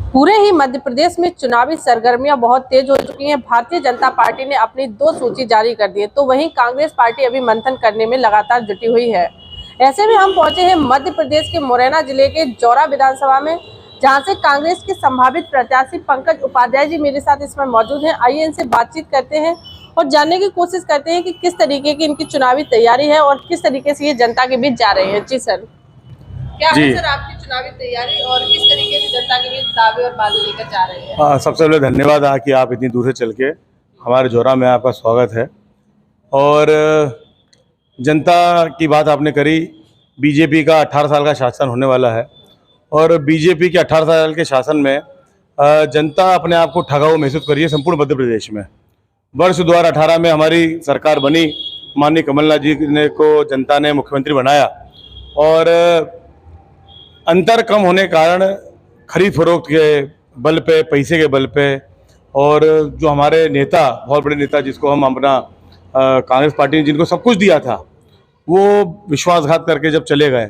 पूरे ही मध्य प्रदेश में चुनावी सरगर्मियां बहुत तेज हो चुकी हैं। भारतीय जनता पार्टी ने अपनी 2 सूची जारी कर दी है, तो वहीं कांग्रेस पार्टी अभी मंथन करने में लगातार जुटी हुई है। ऐसे में हम पहुंचे हैं मध्य प्रदेश के मुरैना जिले के जौरा विधानसभा में, जहां से कांग्रेस के संभावित प्रत्याशी पंकज उपाध्याय जी मेरे साथ इसमें मौजूद हैं। आइए इनसे बातचीत करते हैं और जानने की कोशिश करते हैं कि किस तरीके की इनकी चुनावी तैयारी है और किस तरीके से ये जनता के बीच जा रहे हैं। जी सर, क्या है सर आपकी चुनावी तैयारी और किस तरीके से जनता के बीच दावे और बाजी लेकर जा रहे हैं? सबसे पहले धन्यवाद कि आप इतनी दूर से चल के हमारे जौरा में आपका स्वागत है। और जनता की बात आपने करी। बीजेपी का 18 साल का शासन होने वाला है और बीजेपी के 18 साल के शासन में जनता अपने आप को ठगा हुआ महसूस कर रही है संपूर्ण मध्य प्रदेश में। वर्ष 2018 में हमारी सरकार बनी, माननीय कमलनाथ जी ने को जनता ने मुख्यमंत्री बनाया और अंतर कम होने के कारण खरीद फरोख्त के बल पे, पैसे के बल पे, और जो हमारे नेता, बहुत बड़े नेता जिसको हम अपना कांग्रेस पार्टी ने जिनको सब कुछ दिया था, वो विश्वासघात करके जब चले गए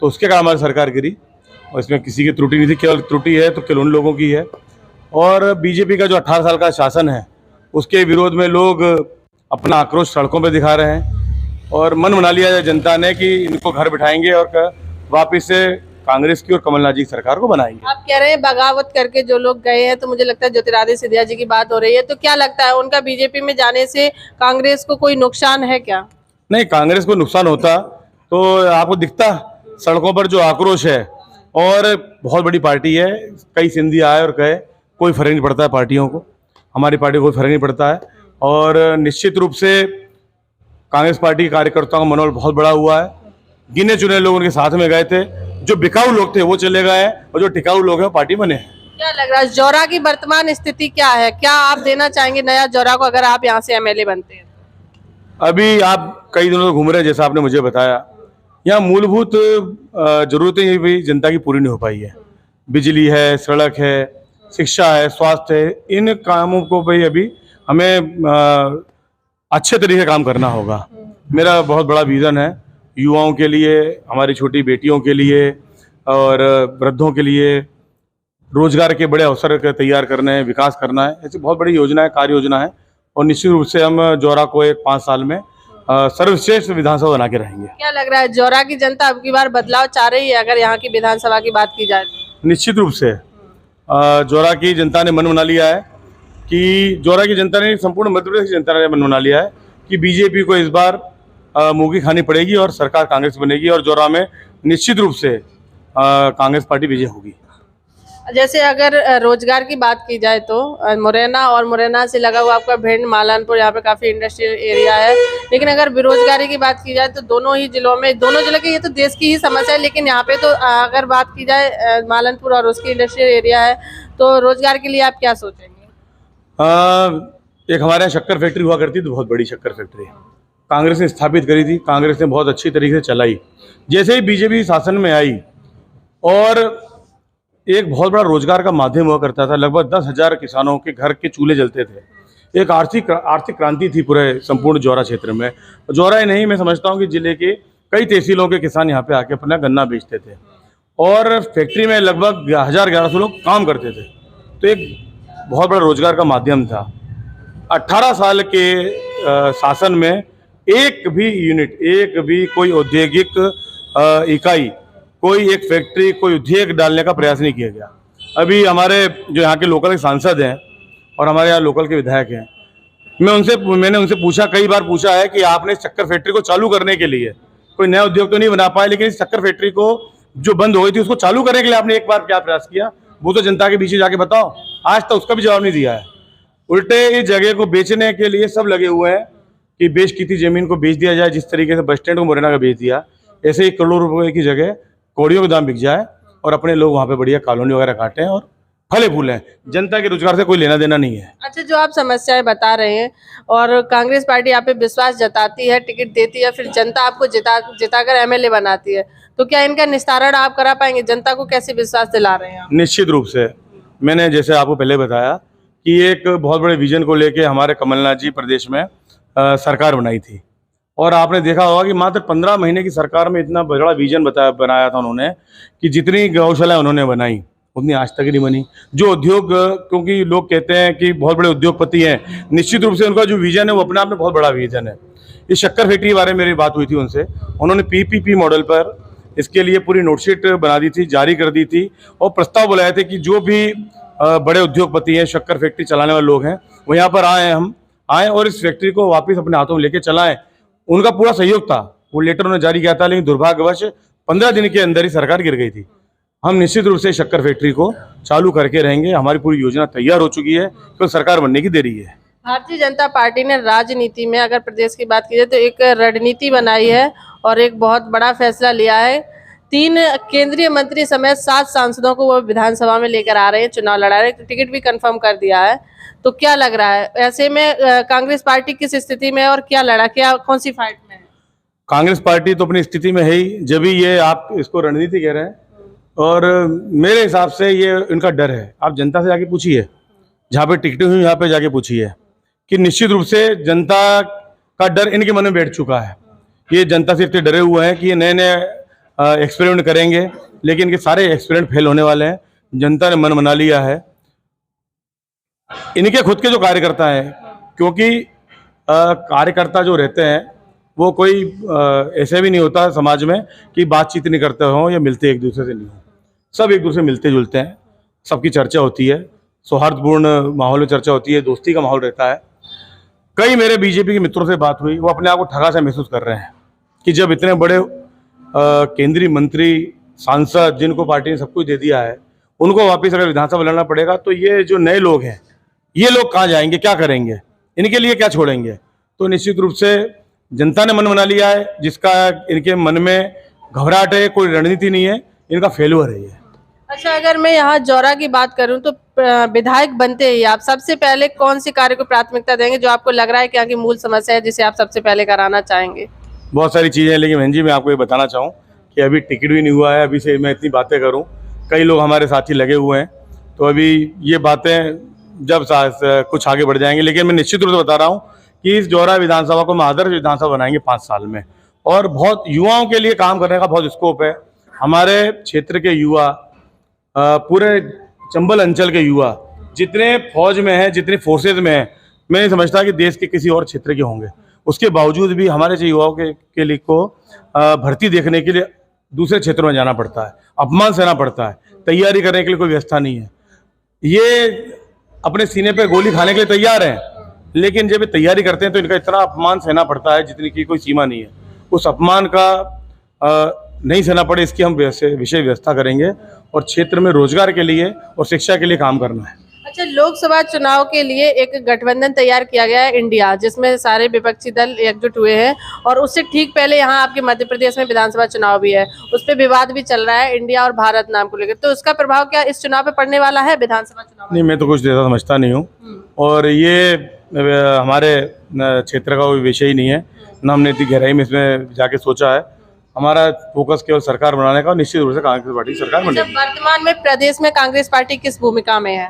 तो उसके कारण हमारी सरकार गिरी। और इसमें किसी की त्रुटि नहीं थी, केवल त्रुटि है तो केवल उन लोगों की है। और बीजेपी का जो 18 साल का शासन है उसके विरोध में लोग अपना आक्रोश सड़कों पर दिखा रहे हैं और मन बना लिया है जनता ने कि इनको घर बिठाएंगे और वापस से कांग्रेस की और कमलनाथ जी की सरकार को बनाएंगे। आप कह रहे हैं बगावत करके जो लोग गए हैं, तो मुझे लगता है ज्योतिरादित्य सिंधिया जी की बात हो रही है, तो क्या लगता है उनका बीजेपी में जाने से कांग्रेस को कोई नुकसान है क्या? नहीं, कांग्रेस को नुकसान होता तो आपको दिखता सड़कों पर जो आक्रोश है। और बहुत बड़ी पार्टी है, कई सिंधिया आए और कहे, कोई फर्क नहीं पड़ता है पार्टियों को, हमारी पार्टी को कोई फर्क नहीं पड़ता है। और निश्चित रूप से कांग्रेस पार्टी के कार्यकर्ताओं का मनोबल बहुत बड़ा हुआ है। गिने चुने लोग उनके साथ में गए थे, जो बिकाऊ लोग थे वो चले गए हैं और जो टिकाऊ लोग हैं वो पार्टी बने हैं। क्या लग रहा है जौरा की वर्तमान स्थिति क्या है? क्या आप देना चाहेंगे नया जौरा को अगर आप यहाँ से एमएलए बनते हैं? अभी आप कई दिनों से घूम रहे हैं, जैसा आपने मुझे बताया, यहाँ मूलभूत जरूरतें भी जनता की पूरी नहीं हो पाई है। बिजली है, सड़क है, शिक्षा है, स्वास्थ्य है, इन कामों को भी अभी हमें अच्छे तरीके से काम करना होगा। मेरा बहुत बड़ा विजन है युवाओं के लिए, हमारी छोटी बेटियों के लिए और वृद्धों के लिए रोजगार के बड़े अवसर तैयार करने हैं, विकास करना है। ऐसी बहुत बड़ी योजना है, कार्य योजना है। और निश्चित रूप से हम जौरा को 5 साल में सर्वश्रेष्ठ विधानसभा बना के रहेंगे। क्या लग रहा है जौरा की जनता अब की बार बदलाव चाह रही है अगर यहाँ की विधानसभा की बात की जाए? निश्चित रूप से जौरा की जनता ने मन बना लिया है कि जौरा की जनता ने, संपूर्ण मध्य प्रदेश की जनता ने मन बना लिया है कि बीजेपी को इस बार मूंगी खानी पड़ेगी और सरकार कांग्रेस बनेगी और जौरा में निश्चित रूप से कांग्रेस पार्टी विजय होगी। जैसे अगर रोजगार की बात की जाए तो मुरैना और मुरैना से लगा हुआ आपका भिंड, मालनपुर, यहाँ पे काफी इंडस्ट्रियल एरिया है, लेकिन अगर बेरोजगारी की बात की जाए तो दोनों जिलों की ये तो देश की ही समस्या है, लेकिन यहाँ पे तो अगर बात की जाए मालनपुर और उसकी इंडस्ट्रियल एरिया है, तो रोजगार के लिए आप क्या सोचेंगे? एक हमारे यहाँ शक्कर फैक्ट्री हुआ करती थी, बहुत बड़ी शक्कर फैक्ट्री कांग्रेस ने स्थापित करी थी, कांग्रेस ने बहुत अच्छी तरीके से चलाई। जैसे ही बीजेपी शासन में आई और एक बहुत बड़ा रोजगार का माध्यम हुआ करता था, लगभग 10,000 किसानों के घर के चूल्हे जलते थे। एक आर्थिक क्रांति थी पूरे संपूर्ण जौरा क्षेत्र में। जौरा ही नहीं, मैं समझता हूँ कि जिले के कई तहसीलों के किसान यहाँ पे आके अपना गन्ना बेचते थे और फैक्ट्री में लगभग 1,000-1,100 लोग काम करते थे। तो एक बहुत बड़ा रोजगार का माध्यम था। 18 साल के शासन में एक भी यूनिट, एक भी कोई औद्योगिक इकाई, कोई एक फैक्ट्री, कोई उद्योग डालने का प्रयास नहीं किया गया। अभी हमारे जो यहाँ के लोकल के सांसद हैं और हमारे यहाँ लोकल के विधायक हैं, मैंने उनसे पूछा, कई बार पूछा है कि आपने शक्कर फैक्ट्री को चालू करने के लिए कोई नया उद्योग तो नहीं बना पाए, लेकिन इस शक्कर फैक्ट्री को जो बंद हो गई थी उसको चालू करने के लिए आपने एक बार क्या प्रयास किया? वो तो जनता के पीछे जाके बताओ। आज तक उसका भी जवाब नहीं दिया है। उल्टे इस जगह को बेचने के लिए सब लगे हुए हैं कि बेच की थी जमीन को बेच दिया जाए। जिस तरीके से बस स्टैंड को मुरैना का बेच दिया, ऐसे ही करोड़ों रुपए की जगह कौड़ियों के दाम बिक जाए और अपने लोग वहाँ पे बढ़िया कॉलोनी वगैरह काटें और फले फूलें। जनता के रोजगार से कोई लेना देना नहीं है। अच्छा, जो आप समस्याएं बता रहे हैं और कांग्रेस पार्टी आप पे विश्वास जताती है, टिकट देती है, फिर जनता आपको जिताकर एमएलए बनाती है, तो क्या इनका निस्तारण आप करा पाएंगे? जनता को कैसे विश्वास दिला रहे हैं आप? निश्चित रूप से मैंने जैसे आपको पहले बताया कि एक बहुत बड़े विजन को लेके हमारे कमलनाथ जी प्रदेश में सरकार बनाई थी और आपने देखा होगा कि मात्र 15 महीने की सरकार में इतना बड़ा विजन बनाया था उन्होंने कि जितनी गौशाला उन्होंने बनाई उतनी आज तक नहीं बनी। जो उद्योग, क्योंकि लोग कहते हैं कि बहुत बड़े उद्योगपति हैं, निश्चित रूप से उनका जो विजन है वो अपने आप में बहुत बड़ा विजन है। इस शक्कर फैक्ट्री के बारे में मेरी बात हुई थी उनसे, उन्होंने पीपीपी मॉडल पर इसके लिए पूरी नोटशीट बना दी थी, जारी कर दी थी और प्रस्ताव बुलाए थे कि जो भी बड़े उद्योगपति हैं, शक्कर फैक्ट्री चलाने वाले लोग हैं, वो यहाँ पर हम आए और इस फैक्ट्री को वापस अपने हाथों में लेके चलाएं। उनका पूरा सहयोग था, वो लेटर उन्होंने जारी किया था, लेकिन दुर्भाग्यवश 15 दिन के अंदर ही सरकार गिर गई थी। हम निश्चित रूप से शक्कर फैक्ट्री को चालू करके रहेंगे, हमारी पूरी योजना तैयार हो चुकी है, तो सरकार बनने की देरी है। भारतीय जनता पार्टी ने राजनीति में अगर प्रदेश की बात की जाए तो एक रणनीति बनाई है और एक बहुत बड़ा फैसला लिया है। 3 केंद्रीय मंत्री समेत 7 सांसदों को वो विधानसभा में लेकर आ रहे हैं, चुनाव लड़ा रहे हैं, टिकट भी कंफर्म कर दिया है। तो क्या लग रहा है ऐसे में कांग्रेस पार्टी किस स्थिति में है और क्या कौन सी फाइट में है? कांग्रेस पार्टी तो अपनी स्थिति में है ही, जब भी ये आप इसको रणनीति कह रहे हैं, और मेरे हिसाब से ये इनका डर है। आप जनता से जाके पूछिए, जहाँ पे टिकटें हुई यहाँ पे जाके पूछिए कि निश्चित रूप से जनता का डर इनके मन में बैठ चुका है। ये जनता से इतने डरे हुए हैं कि ये नए नए एक्सपेरिमेंट करेंगे, लेकिन इनके सारे एक्सपेरिमेंट फेल होने वाले हैं। जनता ने मन बना लिया है। इनके खुद के जो कार्यकर्ता हैं, क्योंकि कार्यकर्ता जो रहते हैं वो कोई ऐसे भी नहीं होता समाज में कि बातचीत नहीं करते हों या मिलते एक दूसरे से नहीं हो। सब एक दूसरे से मिलते जुलते हैं, सबकी चर्चा होती है, सौहार्दपूर्ण माहौल में चर्चा होती है, दोस्ती का माहौल रहता है। कई मेरे बीजेपी के मित्रों से बात हुई, वो अपने आप को ठगा सा महसूस कर रहे हैं कि जब इतने बड़े केंद्रीय मंत्री, सांसद, जिनको पार्टी ने सब कुछ दे दिया है, उनको वापस अगर विधानसभा लड़ना पड़ेगा तो ये जो नए लोग हैं, ये लोग कहाँ जाएंगे, क्या करेंगे, इनके लिए क्या छोड़ेंगे। तो निश्चित रूप से जनता ने मन बना लिया है, जिसका इनके मन में घबराहट है, कोई रणनीति नहीं है, इनका फेल्यूर है ये। अच्छा, अगर मैं यहाँ जौरा की बात करूं तो विधायक बनते ही आप सबसे पहले कौन सी कार्य को प्राथमिकता देंगे जो आपको लग रहा है कि यहाँ की मूल समस्या है जिसे आप सबसे पहले कराना चाहेंगे? बहुत सारी चीज़ें हैं, लेकिन बहन जी मैं आपको ये बताना चाहूँ कि अभी टिकट भी नहीं हुआ है। अभी से मैं इतनी बातें करूँ, कई लोग हमारे साथी लगे हुए हैं, तो अभी ये बातें जब कुछ आगे बढ़ जाएंगे। लेकिन मैं निश्चित रूप से बता रहा हूँ कि इस जौरा विधानसभा को हम आदर्श विधानसभा बनाएंगे 5 साल में, और बहुत युवाओं के लिए काम करने का बहुत स्कोप है। हमारे क्षेत्र के युवा, पूरे चंबल अंचल के युवा जितने फौज में हैं, जितने फोर्सेज में हैं, मैं नहीं समझता कि देश के किसी और क्षेत्र के होंगे। उसके बावजूद भी हमारे जो युवाओं के लिए को भर्ती देखने के लिए दूसरे क्षेत्रों में जाना पड़ता है, अपमान सहना पड़ता है, तैयारी करने के लिए कोई व्यवस्था नहीं है। ये अपने सीने पे गोली खाने के लिए तैयार हैं, लेकिन जब ये तैयारी करते हैं तो इनका इतना अपमान सहना पड़ता है जितनी की कोई सीमा नहीं है। उस अपमान का नहीं सहना पड़े, इसकी हम विशेष व्यवस्था करेंगे और क्षेत्र में रोजगार के लिए और शिक्षा के लिए काम करना है। अच्छा, लोकसभा चुनाव के लिए एक गठबंधन तैयार किया गया है इंडिया, जिसमें सारे विपक्षी दल एकजुट हुए हैं, और उससे ठीक पहले यहाँ आपके मध्य प्रदेश में विधानसभा चुनाव भी है, उस पर विवाद भी चल रहा है इंडिया और भारत नाम को लेकर। तो उसका प्रभाव क्या इस चुनाव पे पड़ने वाला है विधानसभा चुनाव में? नहीं, मैं तो कुछ ऐसा समझता नहीं हूँ, और ये हमारे क्षेत्र का कोई विषय ही नहीं है, न हमने इतनी गहराई में इसमें जाके सोचा है। हमारा फोकस केवल सरकार बनाने का, निश्चित रूप से कांग्रेस पार्टी सरकार बनेगी। वर्तमान में प्रदेश में कांग्रेस पार्टी किस भूमिका में है?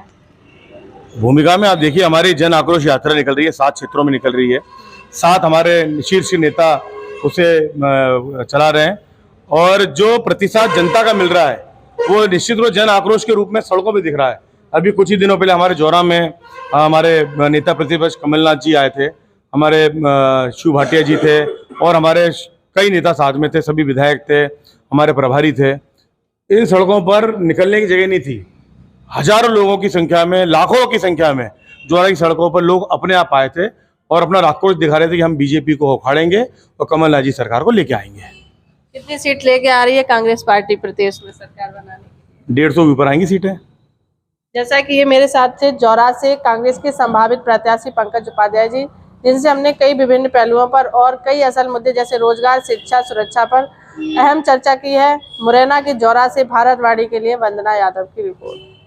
भूमिका में आप देखिए, हमारी जन आक्रोश यात्रा निकल रही है, 7 क्षेत्रों में निकल रही है। 7 हमारे शीर्ष नेता उसे चला रहे हैं, और जो प्रतिसाद जनता का मिल रहा है वो निश्चित रूप जन आक्रोश के रूप में सड़कों पे दिख रहा है। अभी कुछ ही दिनों पहले हमारे जौरा में हमारे नेता प्रतिपक्ष कमलनाथ जी आए थे, हमारे शिव भाटिया जी थे, और हमारे कई नेता साथ में थे, सभी विधायक थे, हमारे प्रभारी थे। इन सड़कों पर निकलने की जगह नहीं थी। हजारों लोगों की संख्या में, लाखों की संख्या में जौरा की सड़कों पर लोग अपने आप आए थे और अपना आक्रोश दिखा रहे थे कि हम बीजेपी को उखाड़ेंगे और कमलनाथ जी सरकार को लेके आएंगे। कितनी सीट लेके आ रही है कांग्रेस पार्टी प्रदेश में सरकार बनाने के लिए? 150 के ऊपर आएंगी सीटें। जैसा कि ये मेरे साथ थे जौरा से कांग्रेस के संभावित प्रत्याशी पंकज उपाध्याय जी, जिनसे हमने कई विभिन्न पहलुओं पर और कई असल मुद्दे जैसे रोजगार, शिक्षा, सुरक्षा पर अहम चर्चा की है। मुरैना के जौरा से भारतवाणी के लिए वंदना यादव की रिपोर्ट।